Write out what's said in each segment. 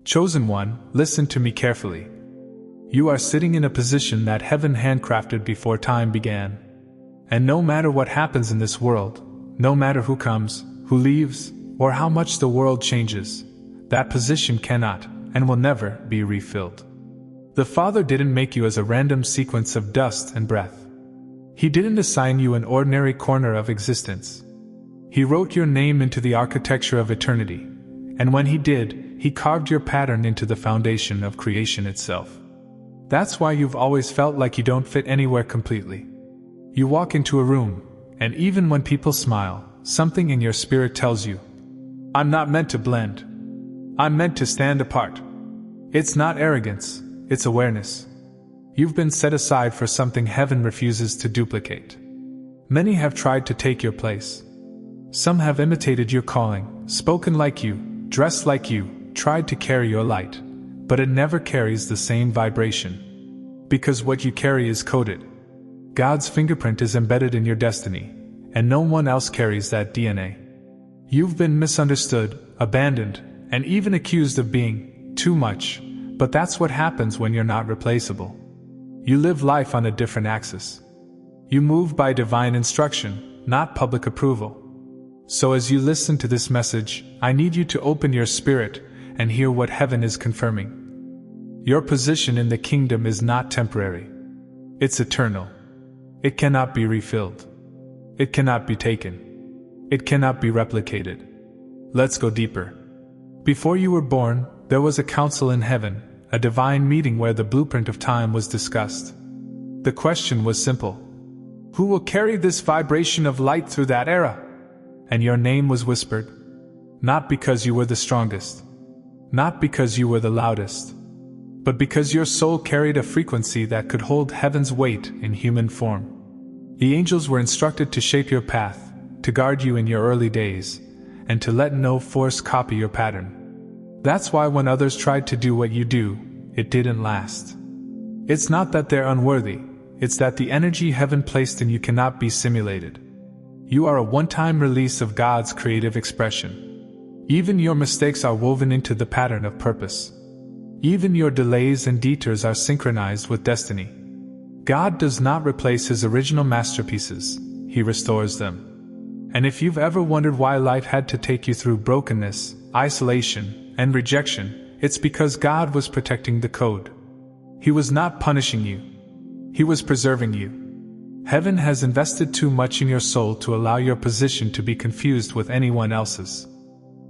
Chosen one, listen to me carefully. You are sitting in a position that heaven handcrafted before time began. And no matter what happens in this world, no matter who comes, who leaves, or how much the world changes, that position cannot and will never be refilled. The Father didn't make you as a random sequence of dust and breath. He didn't assign you an ordinary corner of existence. He wrote your name into the architecture of eternity, and when He did, He carved your pattern into the foundation of creation itself. That's why you've always felt like you don't fit anywhere completely. You walk into a room, and even when people smile, something in your spirit tells you, I'm not meant to blend. I'm meant to stand apart. It's not arrogance, it's awareness. You've been set aside for something heaven refuses to duplicate. Many have tried to take your place. Some have imitated your calling, spoken like you, dressed like you, tried to carry your light, but it never carries the same vibration. Because what you carry is coded. God's fingerprint is embedded in your destiny, and no one else carries that DNA. You've been misunderstood, abandoned, and even accused of being too much, but that's what happens when you're not replaceable. You live life on a different axis. You move by divine instruction, not public approval. So as you listen to this message, I need you to open your spirit and hear what heaven is confirming. Your position in the kingdom is not temporary. It's eternal. It cannot be refilled. It cannot be taken. It cannot be replicated. Let's go deeper. Before you were born, there was a council in heaven, a divine meeting where the blueprint of time was discussed. The question was simple. Who will carry this vibration of light through that era? And your name was whispered. Not because you were the strongest. Not because you were the loudest. But because your soul carried a frequency that could hold heaven's weight in human form. The angels were instructed to shape your path, to guard you in your early days, and to let no force copy your pattern. That's why when others tried to do what you do, it didn't last. It's not that they're unworthy, it's that the energy heaven placed in you cannot be simulated. You are a one-time release of God's creative expression. Even your mistakes are woven into the pattern of purpose. Even your delays and detours are synchronized with destiny. God does not replace His original masterpieces, He restores them. And if you've ever wondered why life had to take you through brokenness, isolation, and rejection, it's because God was protecting the code. He was not punishing you. He was preserving you. Heaven has invested too much in your soul to allow your position to be confused with anyone else's.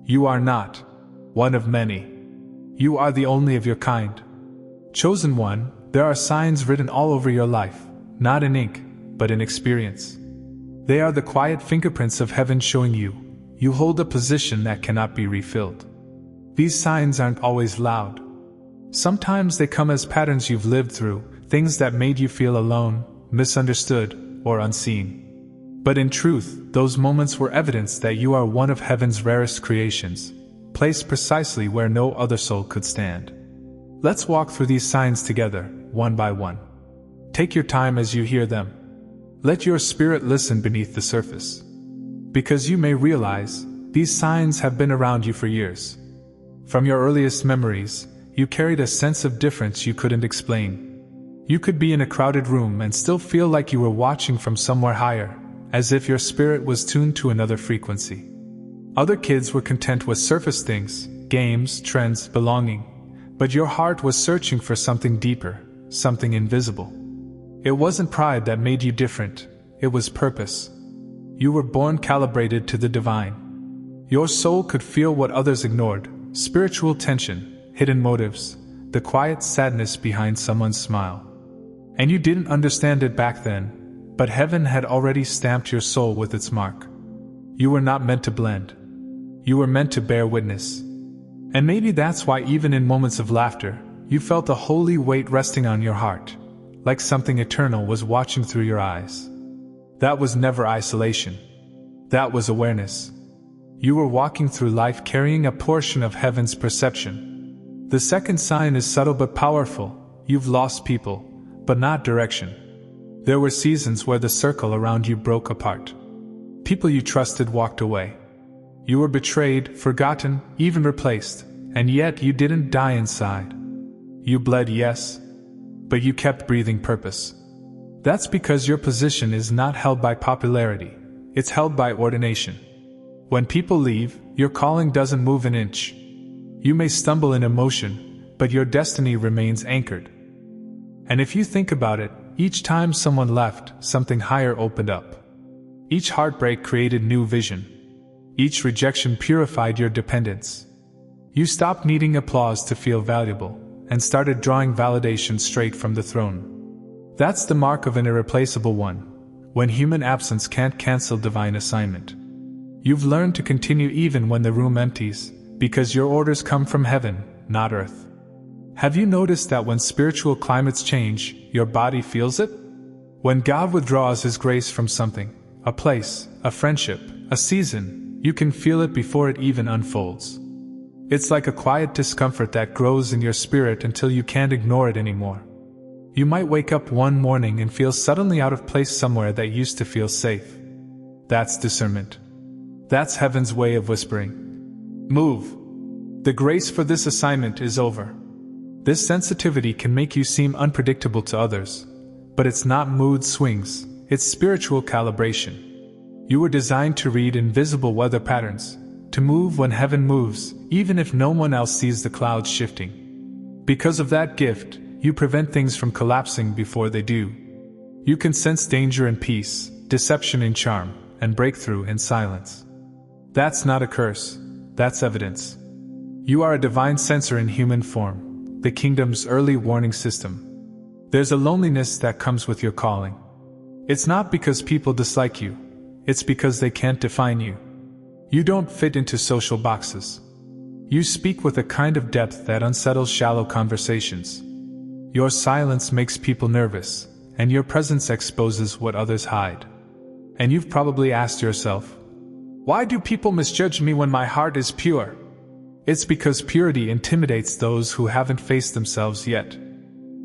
You are not one of many. You are the only of your kind. Chosen one, there are signs written all over your life, not in ink, but in experience. They are the quiet fingerprints of heaven showing you hold a position that cannot be refilled. These signs aren't always loud. Sometimes they come as patterns you've lived through, things that made you feel alone, misunderstood, or unseen. But in truth, those moments were evidence that you are one of heaven's rarest creations, placed precisely where no other soul could stand. Let's walk through these signs together, one by one. Take your time as you hear them. Let your spirit listen beneath the surface. Because you may realize, these signs have been around you for years. From your earliest memories, you carried a sense of difference you couldn't explain. You could be in a crowded room and still feel like you were watching from somewhere higher, as if your spirit was tuned to another frequency. Other kids were content with surface things, games, trends, belonging, but your heart was searching for something deeper, something invisible. It wasn't pride that made you different, it was purpose. You were born calibrated to the divine. Your soul could feel what others ignored, spiritual tension, hidden motives, the quiet sadness behind someone's smile. And you didn't understand it back then, but heaven had already stamped your soul with its mark. You were not meant to blend. You were meant to bear witness. And maybe that's why even in moments of laughter, you felt a holy weight resting on your heart, like something eternal was watching through your eyes. That was never isolation. That was awareness. You were walking through life carrying a portion of heaven's perception. The second sign is subtle but powerful. You've lost people, but not direction. There were seasons where the circle around you broke apart. People you trusted walked away. You were betrayed, forgotten, even replaced, and yet you didn't die inside. You bled, yes, but you kept breathing purpose. That's because your position is not held by popularity, it's held by ordination. When people leave, your calling doesn't move an inch. You may stumble in emotion, but your destiny remains anchored. And if you think about it, each time someone left, something higher opened up. Each heartbreak created new vision. Each rejection purified your dependence. You stopped needing applause to feel valuable, and started drawing validation straight from the throne. That's the mark of an irreplaceable one, when human absence can't cancel divine assignment. You've learned to continue even when the room empties, because your orders come from heaven, not earth. Have you noticed that when spiritual climates change, your body feels it? When God withdraws His grace from something, a place, a friendship, a season, you can feel it before it even unfolds. It's like a quiet discomfort that grows in your spirit until you can't ignore it anymore. You might wake up one morning and feel suddenly out of place somewhere that used to feel safe. That's discernment. That's heaven's way of whispering, "Move. The grace for this assignment is over." This sensitivity can make you seem unpredictable to others, but it's not mood swings, it's spiritual calibration. You were designed to read invisible weather patterns, to move when heaven moves, even if no one else sees the clouds shifting. Because of that gift, you prevent things from collapsing before they do. You can sense danger in peace, deception in charm, and breakthrough in silence. That's not a curse, that's evidence. You are a divine sensor in human form, the kingdom's early warning system. There's a loneliness that comes with your calling. It's not because people dislike you, it's because they can't define you. You don't fit into social boxes. You speak with a kind of depth that unsettles shallow conversations. Your silence makes people nervous, and your presence exposes what others hide. And you've probably asked yourself, why do people misjudge me when my heart is pure? It's because purity intimidates those who haven't faced themselves yet.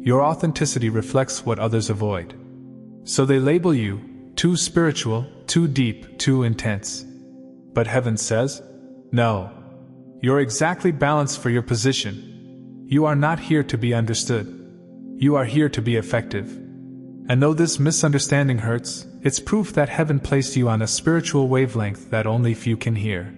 Your authenticity reflects what others avoid. So they label you too spiritual, too deep, too intense. But heaven says, no. You're exactly balanced for your position. You are not here to be understood. You are here to be effective. And though this misunderstanding hurts, it's proof that heaven placed you on a spiritual wavelength that only few can hear.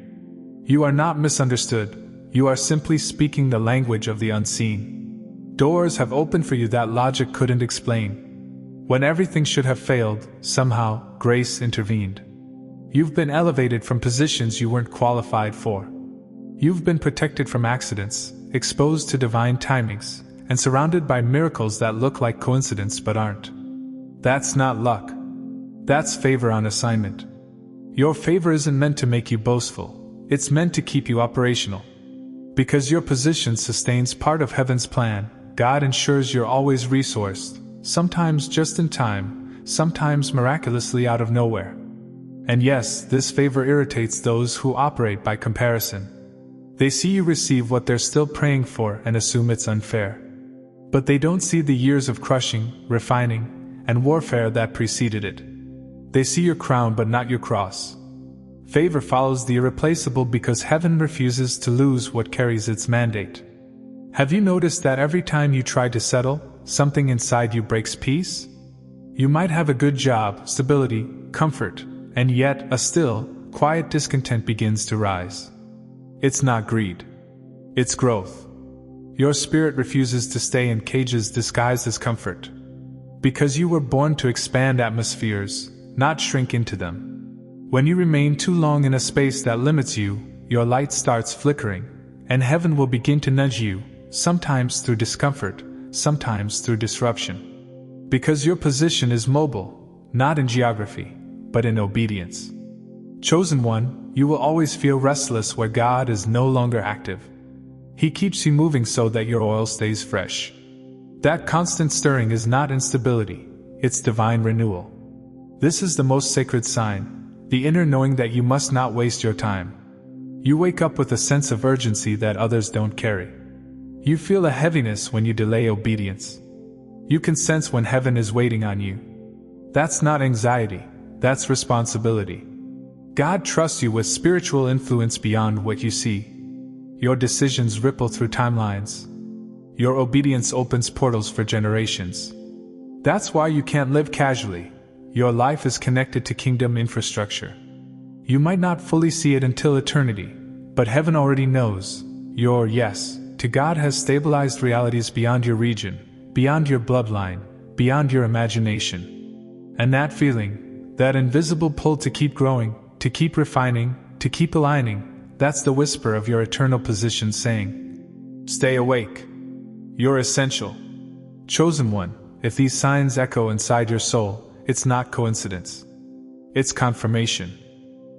You are not misunderstood. You are simply speaking the language of the unseen. Doors have opened for you that logic couldn't explain. When everything should have failed, somehow, grace intervened. You've been elevated from positions you weren't qualified for. You've been protected from accidents, exposed to divine timings, and surrounded by miracles that look like coincidence but aren't. That's not luck. That's favor on assignment. Your favor isn't meant to make you boastful, it's meant to keep you operational. Because your position sustains part of heaven's plan, God ensures you're always resourced, sometimes just in time, sometimes miraculously out of nowhere. And yes, this favor irritates those who operate by comparison. They see you receive what they're still praying for and assume it's unfair. But they don't see the years of crushing, refining, and warfare that preceded it. They see your crown but not your cross. Favor follows the irreplaceable because heaven refuses to lose what carries its mandate. Have you noticed that every time you try to settle, something inside you breaks peace? You might have a good job, stability, comfort, and yet a still, quiet discontent begins to rise. It's not greed. It's growth. Your spirit refuses to stay in cages disguised as comfort. Because you were born to expand atmospheres, not shrink into them. When you remain too long in a space that limits you, your light starts flickering, and heaven will begin to nudge you, sometimes through discomfort, sometimes through disruption. Because your position is mobile, not in geography, but in obedience. Chosen one, you will always feel restless where God is no longer active. He keeps you moving so that your oil stays fresh. That constant stirring is not instability, it's divine renewal. This is the most sacred sign, the inner knowing that you must not waste your time. You wake up with a sense of urgency that others don't carry. You feel a heaviness when you delay obedience. You can sense when heaven is waiting on you. That's not anxiety, that's responsibility. God trusts you with spiritual influence beyond what you see. Your decisions ripple through timelines. Your obedience opens portals for generations. That's why you can't live casually. Your life is connected to kingdom infrastructure. You might not fully see it until eternity, but heaven already knows. Your yes to God has stabilized realities beyond your region, beyond your bloodline, beyond your imagination. And that feeling, that invisible pull to keep growing, to keep refining, to keep aligning, that's the whisper of your eternal position saying, stay awake. You're essential. Chosen one. If these signs echo inside your soul, it's not coincidence. It's confirmation.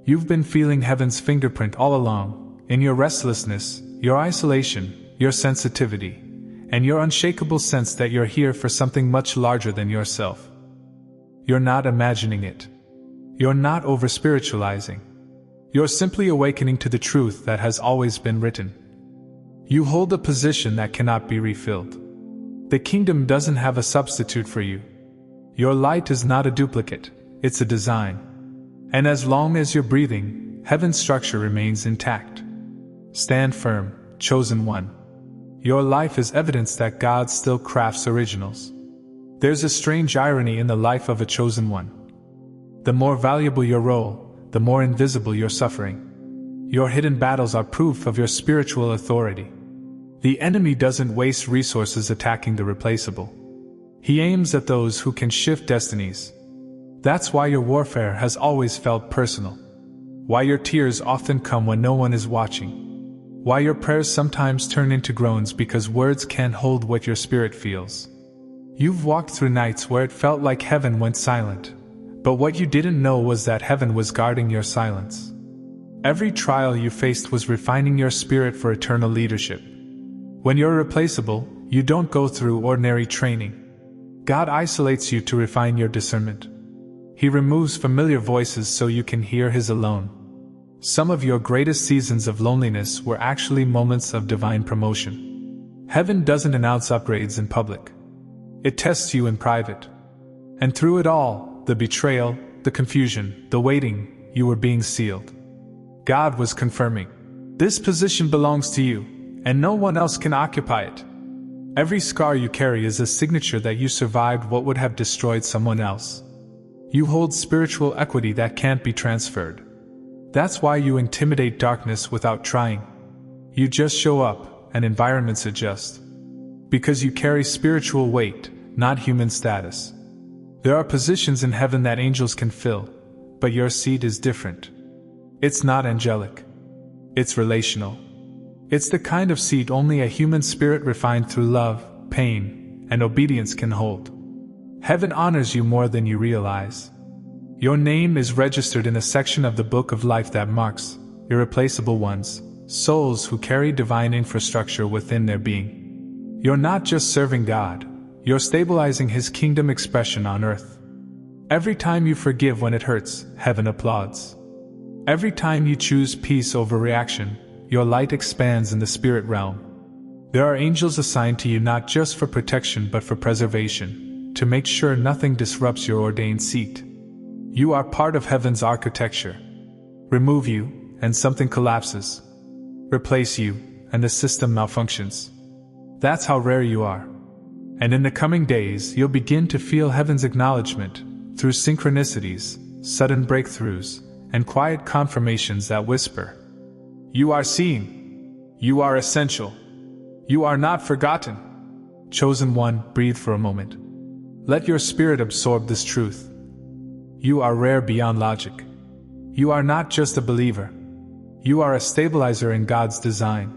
You've been feeling heaven's fingerprint all along, in your restlessness, your isolation, your sensitivity, and your unshakable sense that you're here for something much larger than yourself. You're not imagining it. You're not over-spiritualizing. You're simply awakening to the truth that has always been written. You hold a position that cannot be refilled. The kingdom doesn't have a substitute for you. Your light is not a duplicate, it's a design. And as long as you're breathing, heaven's structure remains intact. Stand firm, chosen one. Your life is evidence that God still crafts originals. There's a strange irony in the life of a chosen one. The more valuable your role, the more invisible your suffering. Your hidden battles are proof of your spiritual authority. The enemy doesn't waste resources attacking the replaceable. He aims at those who can shift destinies. That's why your warfare has always felt personal. Why your tears often come when no one is watching. Why your prayers sometimes turn into groans because words can't hold what your spirit feels. You've walked through nights where it felt like heaven went silent. But what you didn't know was that heaven was guarding your silence. Every trial you faced was refining your spirit for eternal leadership. When you're replaceable, you don't go through ordinary training. God isolates you to refine your discernment. He removes familiar voices so you can hear His alone. Some of your greatest seasons of loneliness were actually moments of divine promotion. Heaven doesn't announce upgrades in public. It tests you in private. And through it all, the betrayal, the confusion, the waiting, you were being sealed. God was confirming, this position belongs to you, and no one else can occupy it. Every scar you carry is a signature that you survived what would have destroyed someone else. You hold spiritual equity that can't be transferred. That's why you intimidate darkness without trying. You just show up, and environments adjust. Because you carry spiritual weight, not human status. There are positions in heaven that angels can fill, but your seat is different. It's not angelic. It's relational. It's the kind of seat only a human spirit refined through love, pain, and obedience can hold. Heaven honors you more than you realize. Your name is registered in a section of the book of life that marks irreplaceable ones, souls who carry divine infrastructure within their being. You're not just serving God, you're stabilizing His kingdom expression on earth. Every time you forgive when it hurts, heaven applauds. Every time you choose peace over reaction, your light expands in the spirit realm. There are angels assigned to you not just for protection but for preservation, to make sure nothing disrupts your ordained seat. You are part of heaven's architecture. Remove you, and something collapses. Replace you, and the system malfunctions. That's how rare you are. And in the coming days, you'll begin to feel heaven's acknowledgement, through synchronicities, sudden breakthroughs, and quiet confirmations that whisper, you are seen. You are essential. You are not forgotten. Chosen one, breathe for a moment. Let your spirit absorb this truth. You are rare beyond logic. You are not just a believer. You are a stabilizer in God's design.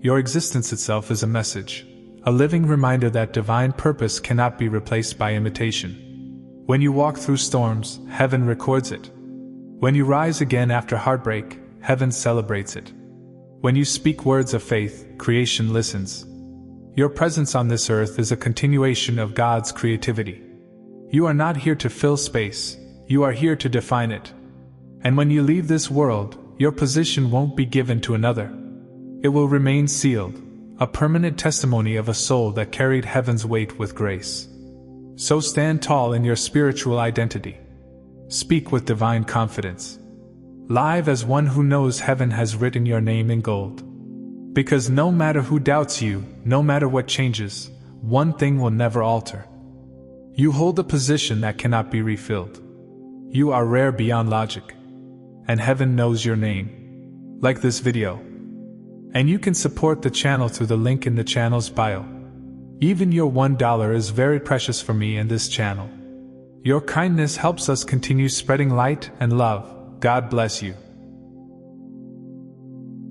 Your existence itself is a message, a living reminder that divine purpose cannot be replaced by imitation. When you walk through storms, heaven records it. When you rise again after heartbreak, heaven celebrates it. When you speak words of faith, creation listens. Your presence on this earth is a continuation of God's creativity. You are not here to fill space, you are here to define it. And when you leave this world, your position won't be given to another. It will remain sealed, a permanent testimony of a soul that carried heaven's weight with grace. So stand tall in your spiritual identity. Speak with divine confidence. Live as one who knows heaven has written your name in gold. Because no matter who doubts you, no matter what changes, one thing will never alter. You hold a position that cannot be refilled. You are rare beyond logic. And heaven knows your name. Like this video. And you can support the channel through the link in the channel's bio. Even your $1 is very precious for me and this channel. Your kindness helps us continue spreading light and love. God bless you.